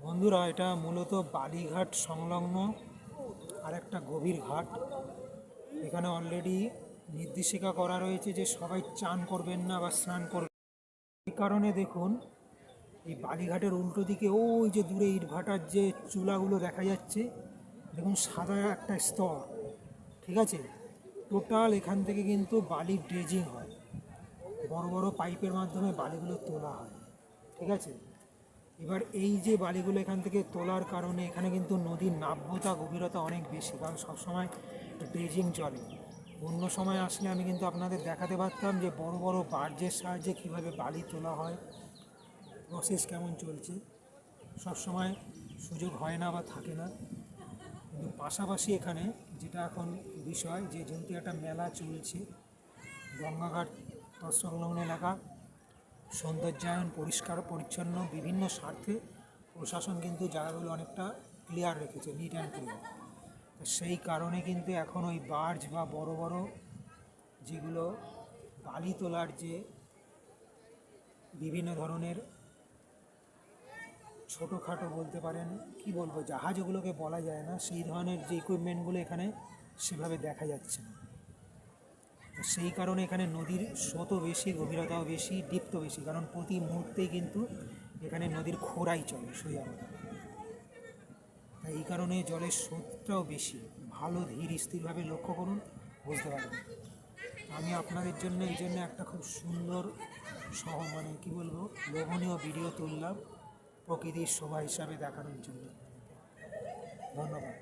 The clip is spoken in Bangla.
বন্ধুরা, এটা মূলত বালিঘাট সংলগ্ন আরেকটা গভীর ঘাট। এখানে অলরেডি নির্দেশিকা করা রয়েছে যে সবাই চান করবেন না বা স্নান করবেন। এই কারণে দেখুন এই বালিঘাটের উল্টো দিকে ওই যে দূরে ইটভাটার যে চুলাগুলো দেখা যাচ্ছে, দেখুন সাদা একটা স্তর, ঠিক আছে। টোটাল এখান থেকে কিন্তু বালি ড্রেজিং হয়, বড় বড় পাইপের মাধ্যমে বালিগুলো তোলা হয়, ঠিক আছে। এবার এই যে বালিগুলো এখান থেকে তোলার কারণে এখানে কিন্তু নদীর নাব্যতা গভীরতা অনেক বেশি, কারণ সবসময় ড্রেজিং চলে। অন্য সময় আসলে আমি কিন্তু আপনাদের দেখাতে পারতাম যে বড় বড় বার্জের সাহায্যে কীভাবে বালি তোলা হয়, প্রসেস কেমন চলছে। সবসময় সুযোগ হয় না বা থাকে না। কিন্তু পাশাপাশি এখানে যেটা এখন বিষয়, যে যেহেতু একটা মেলা চলছে, গঙ্গাঘাট তৎসংলগ্ন এলাকা সৌন্দর্যায়ন, পরিষ্কার পরিচ্ছন্ন বিভিন্ন স্বার্থে প্রশাসন কিন্তু জায়গাগুলো অনেকটা ক্লিয়ার রেখেছে, নিট অ্যান্ড ক্লিয়ার। সেই কারণে কিন্তু এখন ওই বার্জ বা বড় বড় যেগুলো বালি তোলার যে বিভিন্ন ধরনের ছোটোখাটো বলতে পারেন, কি বলবো, জাহাজ ওগুলোকে বলা যায় না, সেই ধরনের যে ইকুইপমেন্টগুলো এখানে সেভাবে দেখা যাচ্ছে না। সেই কারণে এখানে নদীর স্রোতও বেশি, গভীরতাও বেশি, ডিপও বেশি, কারণ প্রতি মুহূর্তেই কিন্তু এখানে নদীর খোঁড়াই চলে সোজা কথা। তাই এই কারণে জলের স্রোতটাও বেশি। ভালো ধীর স্থিরভাবে লক্ষ্য করুন, বুঝতে পারবেন। আমি আপনাদের জন্য এই জন্য একটা খুব সুন্দর মানে কি বলবো, লোভনীয় ভিডিও তুললাম প্রকৃতির শোভা হিসাবে দেখানোর জন্য। ধন্যবাদ।